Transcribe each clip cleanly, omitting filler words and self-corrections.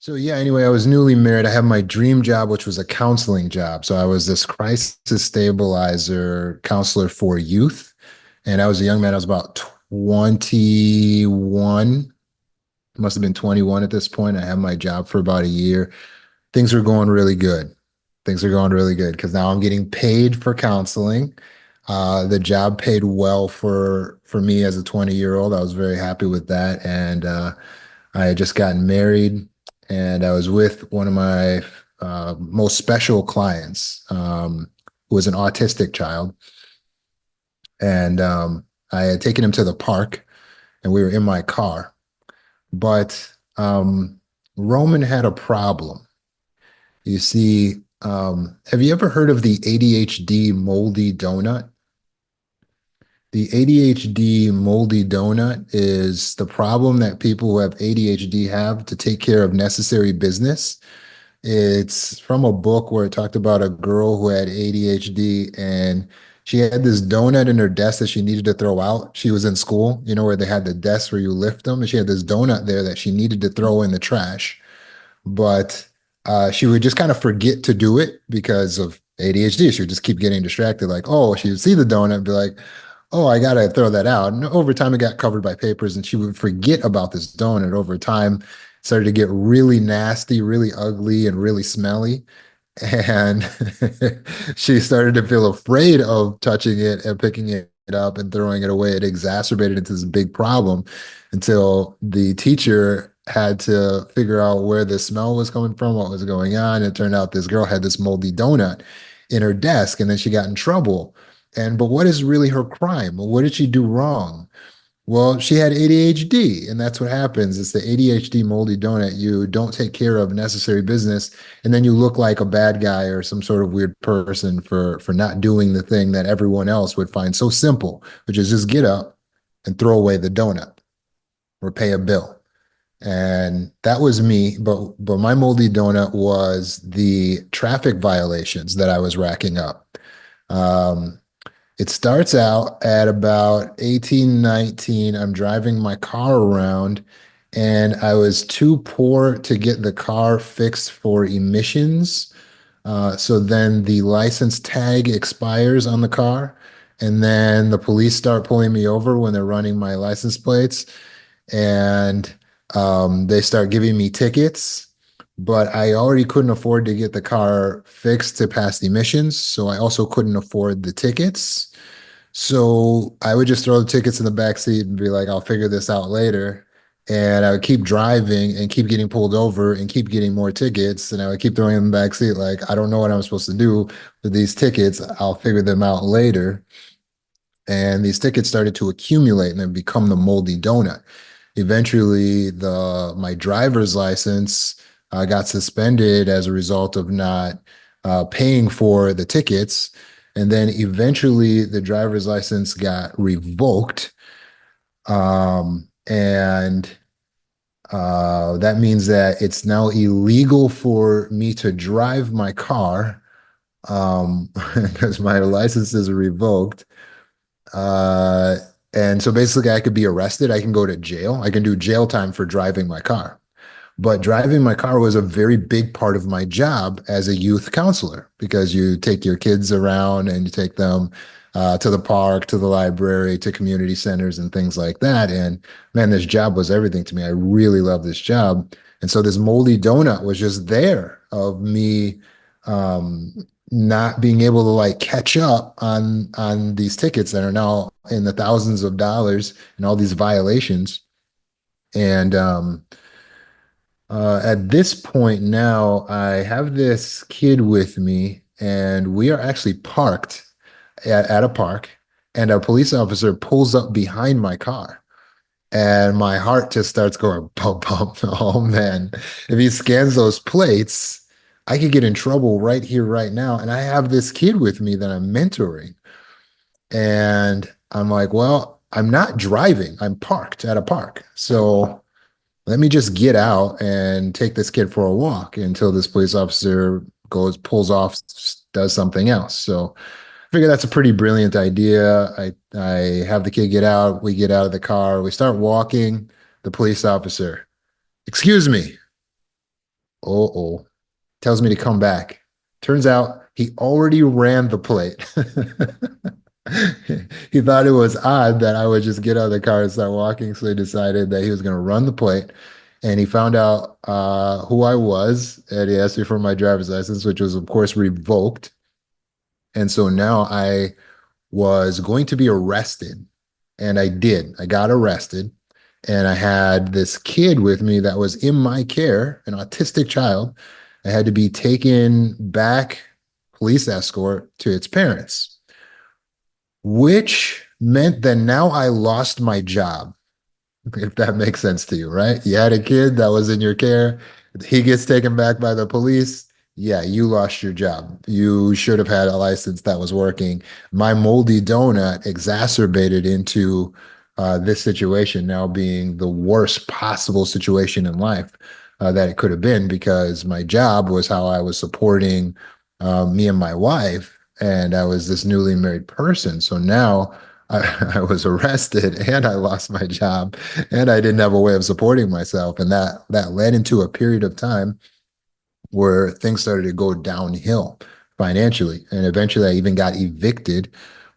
So yeah, anyway, I was newly married. I had my dream job, which was a counseling job. So I was this crisis stabilizer counselor for youth. And I was a young man. I was about 21. Must have been 21 at this point. I had my job for about a year. Things were going really good. Things are going really good because now I'm getting paid for counseling. The job paid well for me as a 20-year-old. I was very happy with that. And I had just gotten married, and I was with one of my most special clients, who was an autistic child. And I had taken him to the park, and we were in my car. But Roman had a problem. You see, have you ever heard of the ADHD moldy donut? The ADHD moldy donut is the problem that people who have ADHD have to take care of necessary business. It's from a book where it talked about a girl who had ADHD, and she had this donut in her desk that she needed to throw out. She was in school, where they had the desk where you lift them, and she had this donut there that she needed to throw in the trash. But she would just kind of forget to do it because of ADHD. She would just keep getting distracted. Like, oh, she would see the donut and be like, oh, I gotta throw that out. And over time, it got covered by papers, and she would forget about this donut. Over time, it started to get really nasty, really ugly, and really smelly. And she started to feel afraid of touching it and picking it up and throwing it away. It exacerbated into this big problem until the teacher had to figure out where the smell was coming from, what was going on. It turned out this girl had this moldy donut in her desk, and then she got in trouble. But what is really her crime? What did she do wrong? Well, she had ADHD, and that's what happens. It's the ADHD moldy donut. You don't take care of necessary business, and then you look like a bad guy or some sort of weird person for not doing the thing that everyone else would find so simple, which is just get up and throw away the donut or pay a bill. And that was me, but my moldy donut was the traffic violations that I was racking up. Um, it starts out at about 18, 19. I'm driving my car around, and I was too poor to get the car fixed for emissions. So then the license tag expires on the car, and then the police start pulling me over when they're running my license plates, and they start giving me tickets. But I already couldn't afford to get the car fixed to pass the emissions, so I also couldn't afford the tickets. So I would just throw the tickets in the back seat and be like, I'll figure this out later. And I would keep driving and keep getting pulled over and keep getting more tickets. And I would keep throwing them in the back seat, like, I don't know what I'm supposed to do with these tickets. I'll figure them out later. And these tickets started to accumulate and then become the moldy donut. Eventually, the my driver's license got suspended as a result of not paying for the tickets. And then eventually the driver's license got revoked. And that means that it's now illegal for me to drive my car, because my license is revoked. Uh, and so basically, I could be arrested. I can go to jail. I can do jail time for driving my car. But driving my car was a very big part of my job as a youth counselor because you take your kids around and you take them to the park, to the library, to community centers, and things like that. And man, this job was everything to me. I really love this job. And so this moldy donut was just there of me um, not being able to like catch up on these tickets that are now in the thousands of dollars and all these violations. And at this point now, I have this kid with me, and we are actually parked at a park, and a police officer pulls up behind my car. And my heart just starts going bump, bump. Oh man, if he scans those plates, I could get in trouble right here, right now. And I have this kid with me that I'm mentoring. And I'm like, well, I'm not driving, I'm parked at a park. So let me just get out and take this kid for a walk until this police officer pulls off, does something else. So I figure that's a pretty brilliant idea. I have the kid get out, we get out of the car, we start walking. The police officer, excuse me, Oh, tells me to come back. Turns out he already ran the plate. He thought it was odd that I would just get out of the car and start walking, so he decided that he was going to run the plate. And he found out who I was, and he asked me for my driver's license, which was, of course, revoked. And so now I was going to be arrested, and I did. I got arrested, and I had this kid with me that was in my care, an autistic child. I had to be taken back, police escort, to its parents, which meant that now I lost my job, if that makes sense to you, right? You had a kid that was in your care, he gets taken back by the police. Yeah, you lost your job. You should have had a license that was working. My moldy donut exacerbated into this situation now being the worst possible situation in life that it could have been, because my job was how I was supporting me and my wife, and I was this newly married person. So now I was arrested and I lost my job and I didn't have a way of supporting myself. And that led into a period of time where things started to go downhill financially. And eventually I even got evicted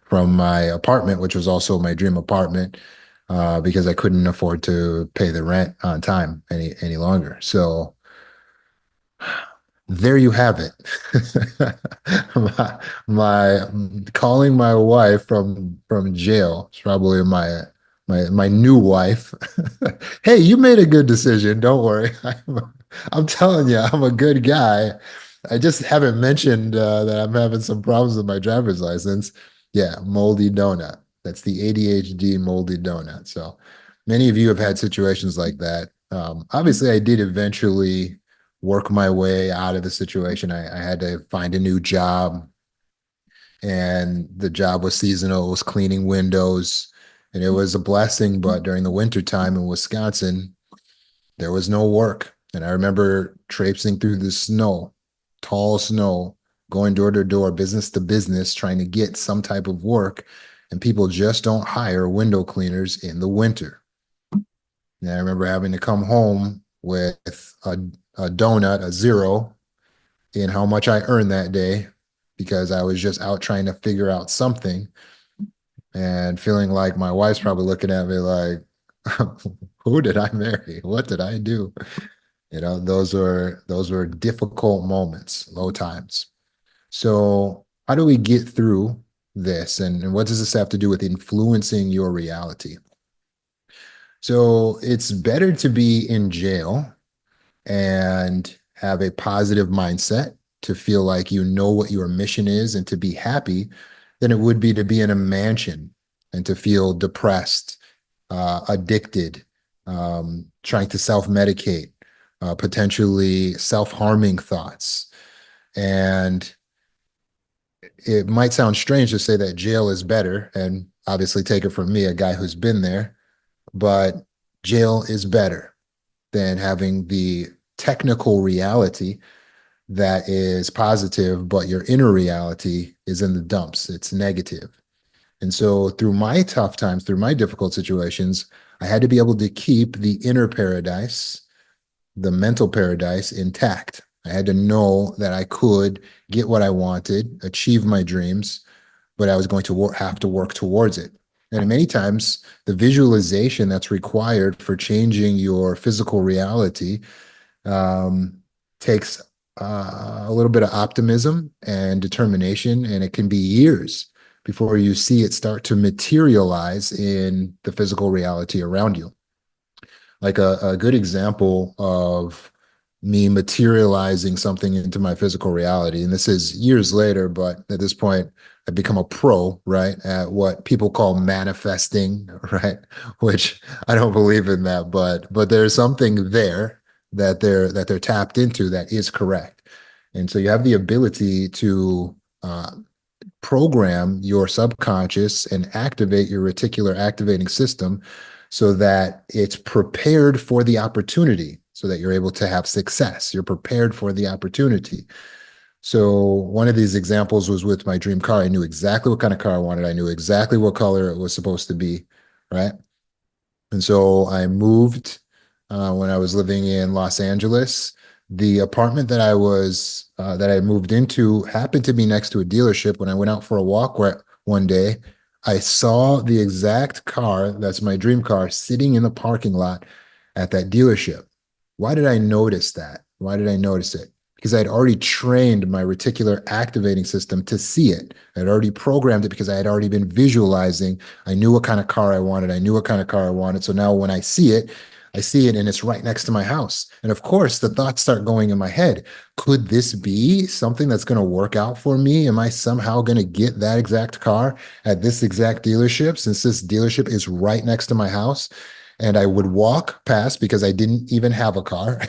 from my apartment, which was also my dream apartment, because I couldn't afford to pay the rent on time any longer. So there you have it. my calling my wife from jail. It's probably my new wife. Hey, you made a good decision. Don't worry. I'm telling you, I'm a good guy. I just haven't mentioned that I'm having some problems with my driver's license. Yeah, moldy donut. That's the ADHD moldy donut. So many of you have had situations like that. Obviously, I did eventually work my way out of the situation. I had to find a new job, and the job was seasonal. It was cleaning windows, and it was a blessing. But during the winter time in Wisconsin, there was no work. And I remember traipsing through the snow, tall snow, going door to door, business to business, trying to get some type of work. And people just don't hire window cleaners in the winter. And I remember having to come home with a donut, a zero, in how much I earned that day, because I was just out trying to figure out something, and feeling like my wife's probably looking at me like, who did I marry? What did I do? Those were difficult moments, low times. So how do we get through this, and what does this have to do with influencing your reality? So it's better to be in jail and have a positive mindset, to feel like you know what your mission is and to be happy, than it would be to be in a mansion and to feel depressed, addicted, trying to self-medicate, potentially self-harming thoughts. And it might sound strange to say that jail is better, and obviously take it from me, a guy who's been there, but jail is better than having the technical reality that is positive, but your inner reality is in the dumps. It's negative. And so through my tough times, through my difficult situations, I had to be able to keep the inner paradise, the mental paradise, intact. I had to know that I could get what I wanted, achieve my dreams, but I was going to have to work towards it. And many times, the visualization that's required for changing your physical reality um, takes a little bit of optimism and determination, and it can be years before you see it start to materialize in the physical reality around you. Like a good example of me materializing something into my physical reality, and this is years later, but at this point, I've become a pro, right, at what people call manifesting, right? Which I don't believe in that, but there's something there that they're tapped into that is correct. And so you have the ability to program your subconscious and activate your reticular activating system so that it's prepared for the opportunity, so that you're able to have success. You're prepared for the opportunity. So one of these examples was with my dream car. I knew exactly what kind of car I wanted. I knew exactly what color it was supposed to be, right? And so I moved when I was living in Los Angeles. The apartment that I moved into happened to be next to a dealership. When I went out for a walk one day, I saw the exact car that's my dream car sitting in the parking lot at that dealership. Why did I notice that? Why did I notice it? Because I'd already trained my reticular activating system to see it. I'd already programmed it because I had already been visualizing. I knew what kind of car I wanted. I knew what kind of car I wanted. So now when I see it and it's right next to my house. And of course, the thoughts start going in my head. Could this be something that's going to work out for me? Am I somehow going to get that exact car at this exact dealership since this dealership is right next to my house? And I would walk past because I didn't even have a car.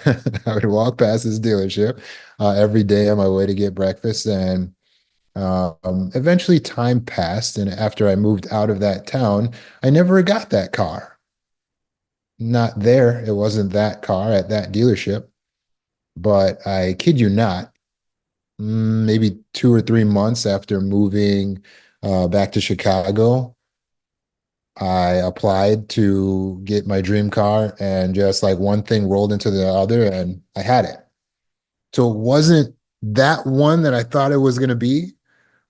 I would walk past this dealership every day on my way to get breakfast. And eventually, time passed. And after I moved out of that town, I never got that car. Not there. It wasn't that car at that dealership. But I kid you not, maybe 2 or 3 months after moving back to Chicago, I applied to get my dream car, and just like one thing rolled into the other, and I had it. So it wasn't that one that I thought it was going to be,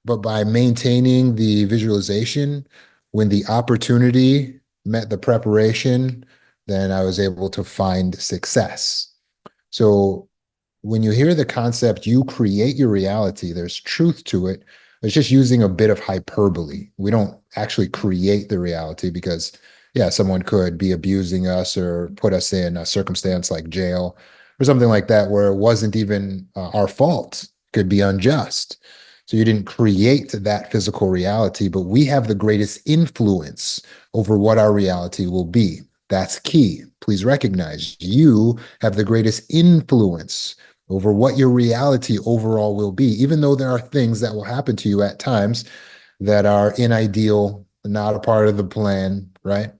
but by maintaining the visualization, when the opportunity met the preparation, then I was able to find success. So when you hear the concept, you create your reality, there's truth to it. It's just using a bit of hyperbole. We don't actually create the reality because, yeah, someone could be abusing us or put us in a circumstance like jail or something like that where it wasn't even our fault, could be unjust. So you didn't create that physical reality, but we have the greatest influence over what our reality will be. That's key. Please recognize you have the greatest influence over what your reality overall will be, even though there are things that will happen to you at times that are inimedia, not a part of the plan, right?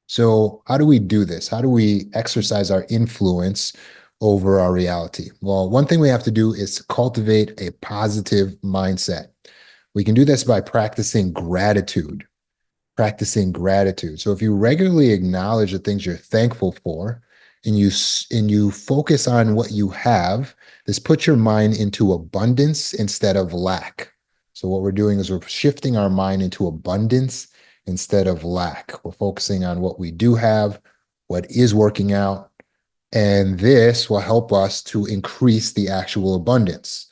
So, how do we do this? How do we exercise our influence over our reality? Well, one thing we have to do is cultivate a positive mindset. We can do this by practicing gratitude. Practicing gratitude. So if you regularly acknowledge the things you're thankful for, and you focus on what you have, this puts your mind into abundance instead of lack. So what we're doing is we're shifting our mind into abundance instead of lack. We're focusing on what we do have, what is working out, and this will help us to increase the actual abundance.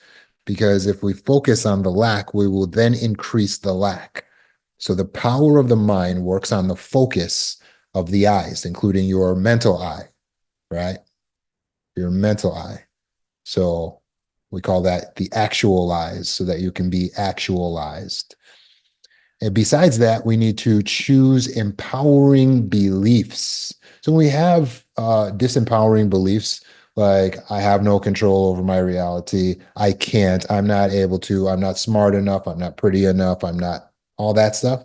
Because if we focus on the lack, we will then increase the lack. So the power of the mind works on the focus of the eyes, including your mental eye, right? Your mental eye. So we call that the actual eyes so that you can be actualized. And besides that, we need to choose empowering beliefs. So when we have disempowering beliefs, like I have no control over my reality, I can't, I'm not able to, I'm not smart enough, I'm not pretty enough, I'm not all that stuff.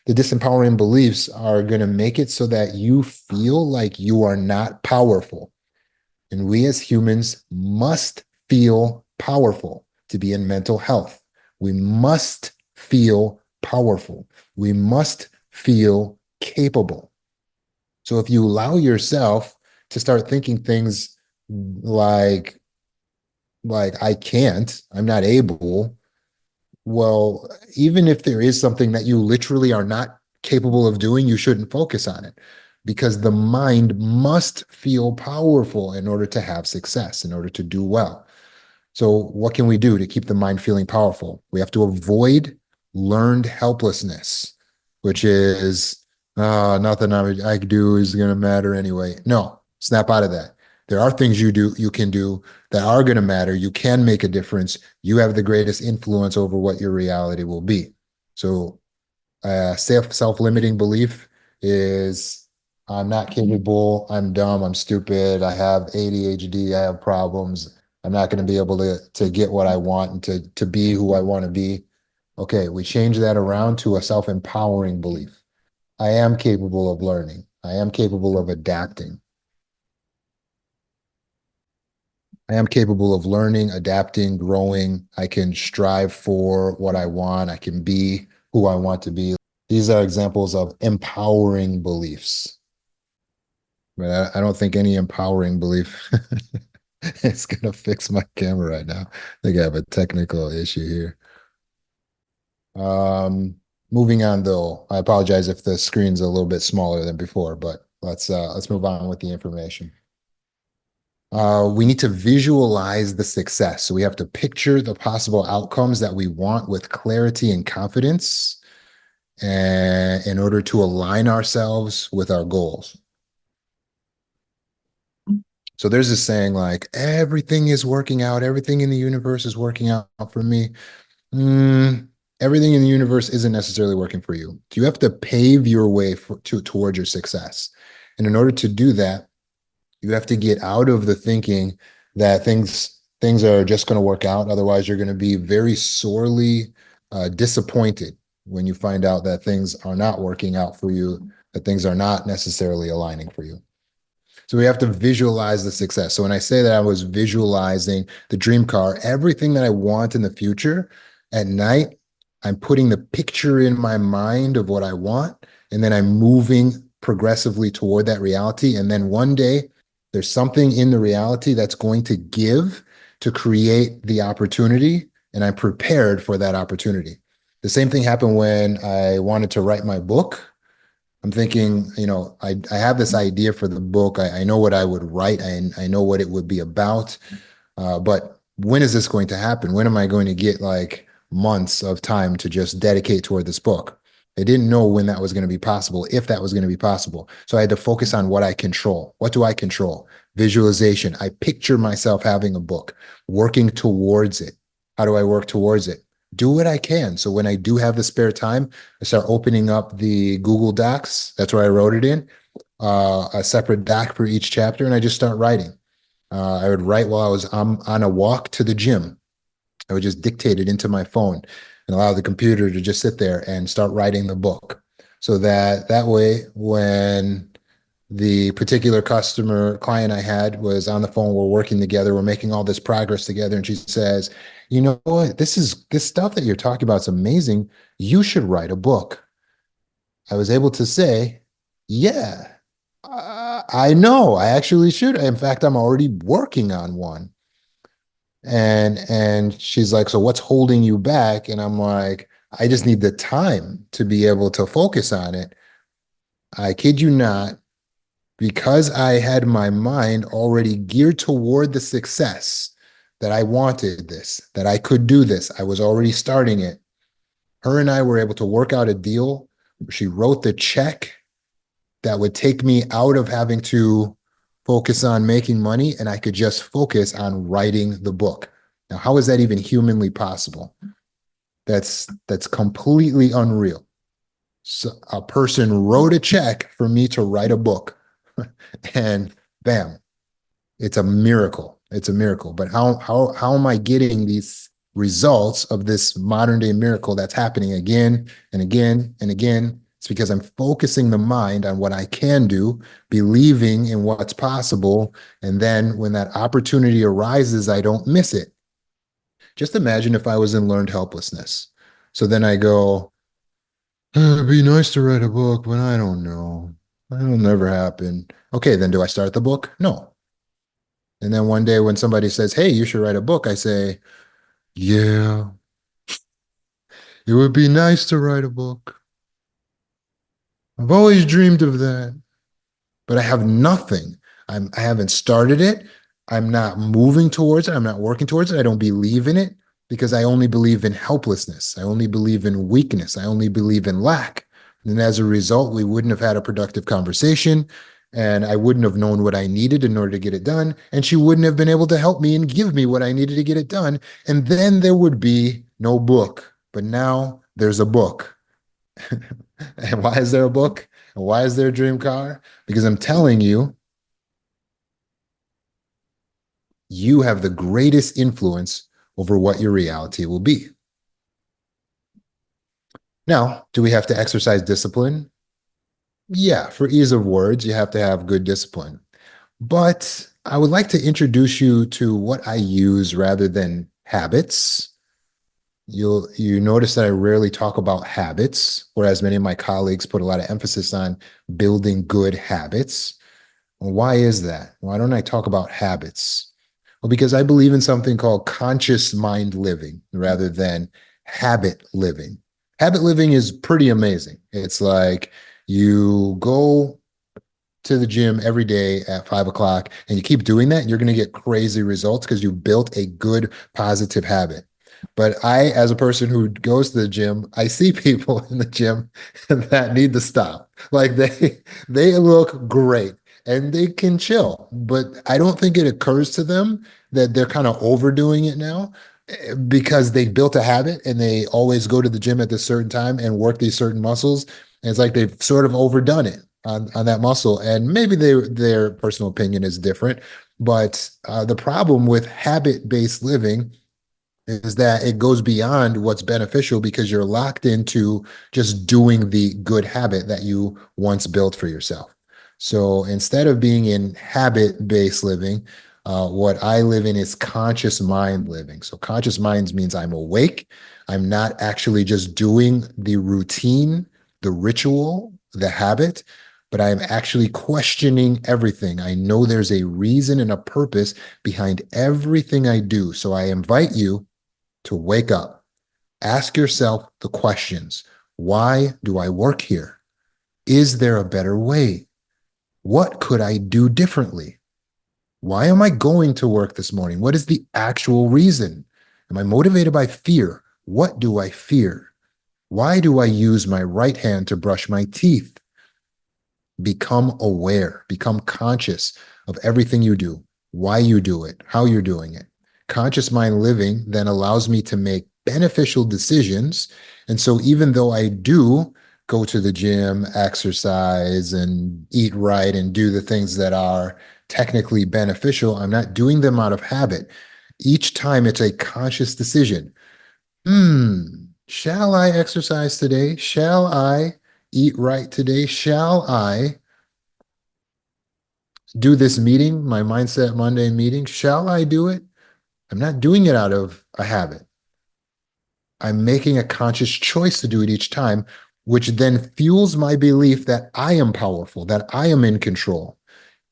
The disempowering beliefs are going to make it so that you feel like you are not powerful. And we as humans must feel powerful to be in mental health. We must feel powerful. We must feel capable. So if you allow yourself to start thinking things like I can't, I'm not able, well, even if there is something that you literally are not capable of doing, you shouldn't focus on it because the mind must feel powerful in order to have success, in order to do well. So, what can we do to keep the mind feeling powerful? We have to avoid learned helplessness, which is nothing I do is going to matter anyway. No, snap out of that. There are things you can do that are going to matter. You can make a difference. You have the greatest influence over what your reality will be. So, self-limiting belief is I'm not capable, I'm dumb, I'm stupid, I have ADHD, I have problems. I'm not going to be able to get what I want and to be who I want to be. Okay, we change that around to a self-empowering belief. I am capable of learning. I am capable of adapting. I am capable of learning, adapting, growing. I can strive for what I want. I can be who I want to be. These are examples of empowering beliefs. But I don't think any empowering belief It's gonna fix my camera right now. I think I have a technical issue here. Um, Moving on though, I apologize if the screen's a little bit smaller than before, but let's move on with the information. We need to visualize the success. So we have to picture the possible outcomes that we want with clarity and confidence, and in order to align ourselves with our goals. So there's this saying like everything is working out, everything in the universe is working out for me. Mm, Everything in the universe isn't necessarily working for you. You have to pave your way towards your success. And in order to do that, you have to get out of the thinking that things are just going to work out. Otherwise, you're going to be very sorely disappointed when you find out that things are not working out for you, that things are not necessarily aligning for you. So we have to visualize the success. So when I say that I was visualizing the dream car, everything that I want in the future at night, I'm putting the picture in my mind of what I want, and then I'm moving progressively toward that reality. And then one day there's something in the reality that's going to give to create the opportunity, and I'm prepared for that opportunity. The same thing happened when I wanted to write my book. I'm thinking, I have this idea for the book. I know what I would write. I know what it would be about. But when is this going to happen? When am I going to get like months of time to just dedicate toward this book? I didn't know when that was going to be possible, if that was going to be possible. So I had to focus on what I control. What do I control? Visualization. I picture myself having a book, working towards it. How do I work towards it? Do what I can. So when I do have the spare time, I start opening up the Google Docs. That's where I wrote it in, a separate doc for each chapter, and I just start writing. I would write while I was on a walk to the gym. I would just dictate it into my phone and allow the computer to just sit there and start writing the book. So that way, when the particular customer client I had was on the phone, we're working together, we're making all this progress together, and she says, "You know what? This stuff that you're talking about is amazing. You should write a book." I was able to say, "Yeah, I know. I actually should. In fact, I'm already working on one." And she's like, "So what's holding you back?" And I'm like, "I just need the time to be able to focus on it." I kid you not, because I had my mind already geared toward the success, that I wanted this, that I could do this. I was already starting it. Her and I were able to work out a deal. She wrote the check that would take me out of having to focus on making money, and I could just focus on writing the book. Now, how is that even humanly possible? That's completely unreal. So a person wrote a check for me to write a book, and bam, it's a miracle. It's a miracle. But how am I getting these results of this modern day miracle that's happening again and again and again? It's because I'm focusing the mind on what I can do, believing in what's possible, and then when that opportunity arises, I don't miss it. Just imagine if I was in learned helplessness. So then I go, it'd be nice to write a book, but I don't know. That'll never happen. Okay, then do I start the book? No. And then one day when somebody says, "Hey, you should write a book," I say, "Yeah, it would be nice to write a book. I've always dreamed of that, but I have nothing. I haven't started it. I'm not moving towards it. I'm not working towards it. I don't believe in it because I only believe in helplessness. I only believe in weakness. I only believe in lack. And as a result, we wouldn't have had a productive conversation, and I wouldn't have known what I needed in order to get it done. And she wouldn't have been able to help me and give me what I needed to get it done. And then there would be no book. But now there's a book. And why is there a book? And why is there a dream car? Because I'm telling you, you have the greatest influence over what your reality will be. Now, do we have to exercise discipline? Yeah, for ease of words, you have to have good discipline. But I would like to introduce you to what I use rather than habits. You notice that I rarely talk about habits, whereas many of my colleagues put a lot of emphasis on building good habits. Well, why is that? Why don't I talk about habits? Well, because I believe in something called conscious mind living rather than habit living. Habit living is pretty amazing. It's like you go to the gym every day at 5 o'clock and you keep doing that, you're going to get crazy results because you built a good positive habit. But I, as a person who goes to the gym, I see people in the gym that need to stop. Like they look great and they can chill, but I don't think it occurs to them that they're kind of overdoing it now because they built a habit and they always go to the gym at this certain time and work these certain muscles. And it's like they've sort of overdone it on that muscle. And maybe their personal opinion is different. But the problem with habit based living is that it goes beyond what's beneficial because you're locked into just doing the good habit that you once built for yourself. So instead of being in habit based living, what I live in is conscious mind living. So conscious minds means I'm awake. I'm not actually just doing the routine, the ritual, the habit, but I'm actually questioning everything. I know there's a reason and a purpose behind everything I do. So I invite you to wake up. Ask yourself the questions. Why do I work here? Is there a better way? What could I do differently? Why am I going to work this morning? What is the actual reason? Am I motivated by fear? What do I fear? Why do I use my right hand to brush my teeth? Become aware, become conscious of everything you do, why you do it, how you're doing it. Conscious mind living then allows me to make beneficial decisions. And so even though I do go to the gym, exercise, and eat right and do the things that are technically beneficial, I'm not doing them out of habit. Each time it's a conscious decision. Shall I exercise today? Shall I eat right today? Shall I do this meeting, my Mindset Monday meeting? Shall I do it? I'm not doing it out of a habit. I'm making a conscious choice to do it each time, which then fuels my belief that I am powerful, that I am in control.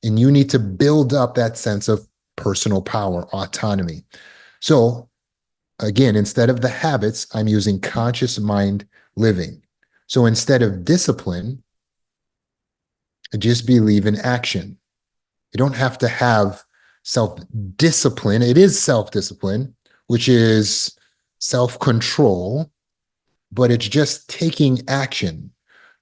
And you need to build up that sense of personal power, autonomy. So, again, instead of the habits, I'm using conscious mind living. So instead of discipline, I just believe in action. You don't have to have self discipline. It is self discipline, which is self control, but it's just taking action.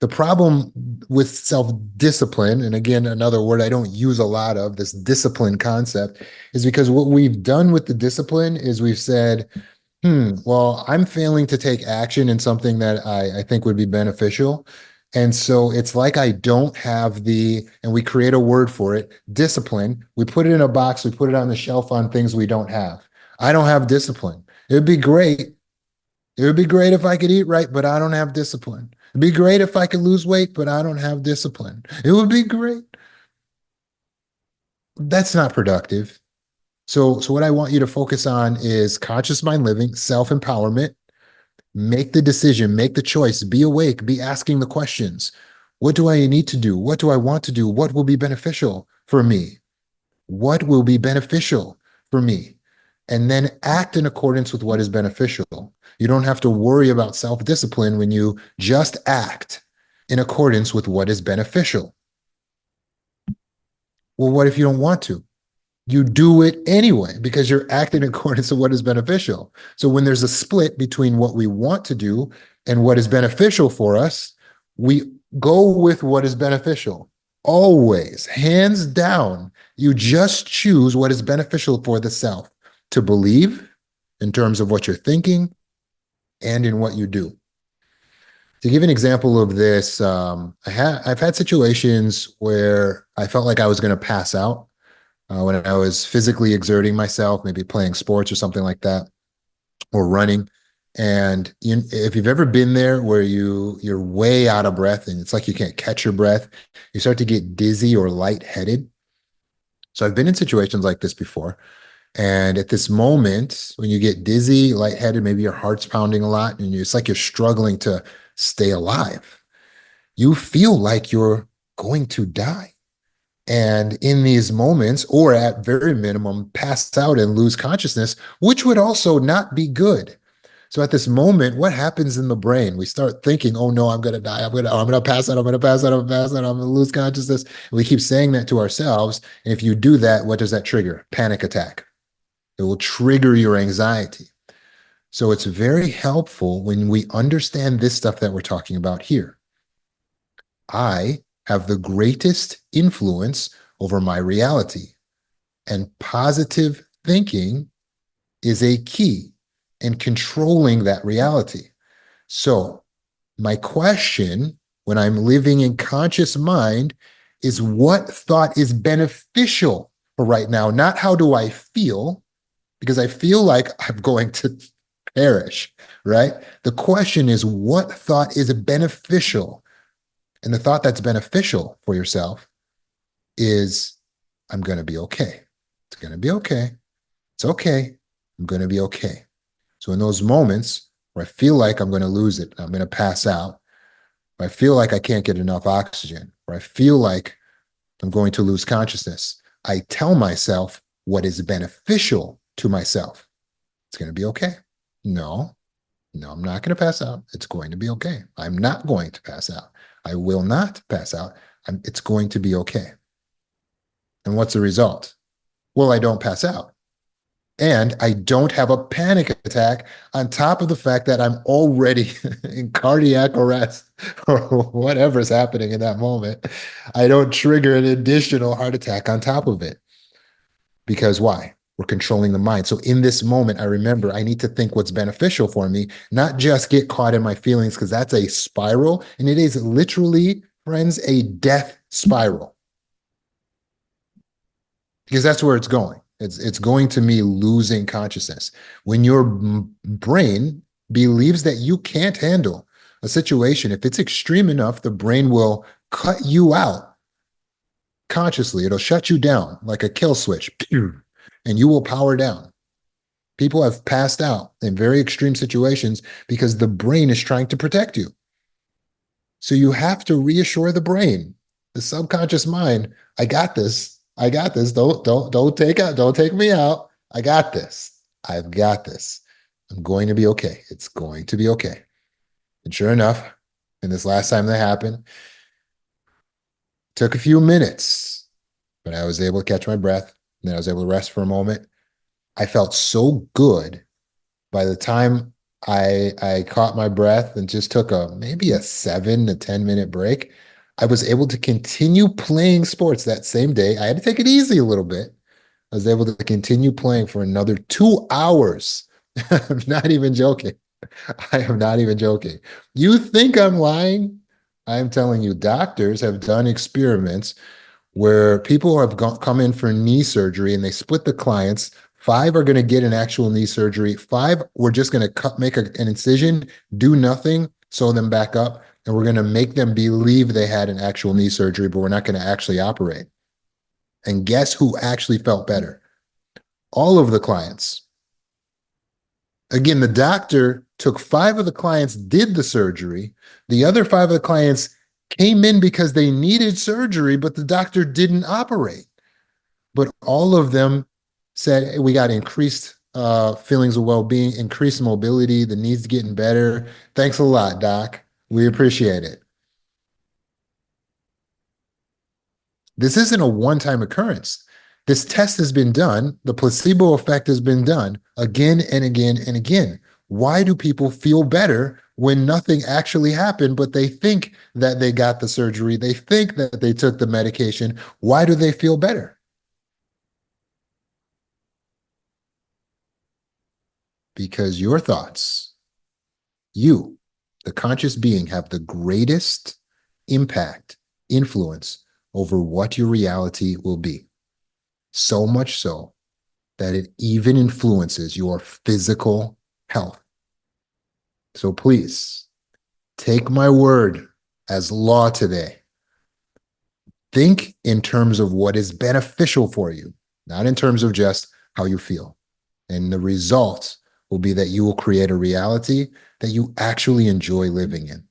The problem with self discipline, and again, another word I don't use a lot of, this discipline concept, is because what we've done with the discipline is we've said, well, I'm failing to take action in something that I think would be beneficial. And so it's like I don't have and we create a word for it, discipline. We put it in a box, we put it on the shelf on things we don't have. I don't have discipline. It would be great. It would be great if I could eat right, but I don't have discipline. It'd be great if I could lose weight, but I don't have discipline. It would be great. That's not productive. So what I want you to focus on is conscious mind living, self-empowerment. Make the decision, make the choice, be awake, be asking the questions. What do I need to do? What do I want to do? What will be beneficial for me? What will be beneficial for me? And then act in accordance with what is beneficial. You don't have to worry about self discipline when you just act in accordance with what is beneficial. Well, what if you don't want to? You do it anyway because you're acting in accordance to what is beneficial. So when there's a split between what we want to do and what is beneficial for us, we go with what is beneficial. Always, hands down, you just choose what is beneficial for the self to believe in terms of what you're thinking and in what you do. To give an example of this, I've had situations where I felt like I was going to pass out when I was physically exerting myself, maybe playing sports or something like that, or running. And if you've ever been there where you're way out of breath and it's like you can't catch your breath, you start to get dizzy or lightheaded. So I've been in situations like this before. And at this moment, when you get dizzy, lightheaded, maybe your heart's pounding a lot, and it's like you're struggling to stay alive. You feel like you're going to die. And in these moments, or at very minimum, pass out and lose consciousness, which would also not be good. So at this moment, what happens in the brain? We start thinking, "Oh no, I'm gonna die. I'm gonna pass out. I'm gonna pass out. I'm gonna pass out. I'm gonna lose consciousness." And we keep saying that to ourselves. And if you do that, what does that trigger? Panic attack. It will trigger your anxiety. So it's very helpful when we understand this stuff that we're talking about here. I have the greatest influence over my reality, and positive thinking is a key in controlling that reality. So, my question when I'm living in conscious mind is what thought is beneficial for right now, not how do I feel, because I feel like I'm going to perish, right? The question is what thought is beneficial? And the thought that's beneficial for yourself is I'm going to be okay. It's going to be okay. It's okay. I'm going to be okay. So in those moments where I feel like I'm going to lose it, I'm going to pass out, where I feel like I can't get enough oxygen, where I feel like I'm going to lose consciousness, I tell myself what is beneficial to myself. It's going to be okay. No, no, I'm not going to pass out. It's going to be okay. I'm not going to pass out. I will not pass out. It's going to be okay. And what's the result? Well, I don't pass out. And I don't have a panic attack on top of the fact that I'm already in cardiac arrest or whatever's happening in that moment. I don't trigger an additional heart attack on top of it. Because why? We're controlling the mind. So in this moment, I remember I need to think what's beneficial for me, not just get caught in my feelings, because that's a spiral. And it is literally, friends, a death spiral. Because that's where it's going. It's going to me losing consciousness. When your brain believes that you can't handle a situation, if it's extreme enough, the brain will cut you out consciously. It'll shut you down like a kill switch, and you will power down. People have passed out in very extreme situations because the brain is trying to protect you. So you have to reassure the brain, the subconscious mind, I got this. I got this. Don't take me out. I got this. I've got this. I'm going to be okay. It's going to be okay. And sure enough, and this last time that happened, took a few minutes, but I was able to catch my breath. And then I was able to rest for a moment. I felt so good by the time I caught my breath and just took maybe a 7 to 10 minute break. I was able to continue playing sports that same day. I had to take it easy a little bit. I was able to continue playing for another 2 hours. I'm not even joking. I am not even joking. You think I'm lying? I'm telling you, doctors have done experiments where people have come in for knee surgery and they split the clients. 5 are going to get an actual knee surgery. 5, we're just going to make an incision, do nothing, sew them back up, and we're going to make them believe they had an actual knee surgery, but we're not going to actually operate. And guess who actually felt better? All of the clients. Again, the doctor took 5 of the clients, did the surgery. The other 5 of the clients came in because they needed surgery, but the doctor didn't operate. But all of them said, hey, we got increased feelings of well-being, increased mobility, the knees getting better. Thanks a lot, doc. We appreciate it. This isn't a one-time occurrence. This test has been done. The placebo effect has been done again and again and again. Why do people feel better when nothing actually happened, but they think that they got the surgery? They think that they took the medication. Why do they feel better? Because your thoughts, you, the conscious being, have the greatest impact, influence over what your reality will be. So much so that it even influences your physical health. So please take my word as law today. Think in terms of what is beneficial for you, not in terms of just how you feel. And the result will be that you will create a reality that you actually enjoy living in.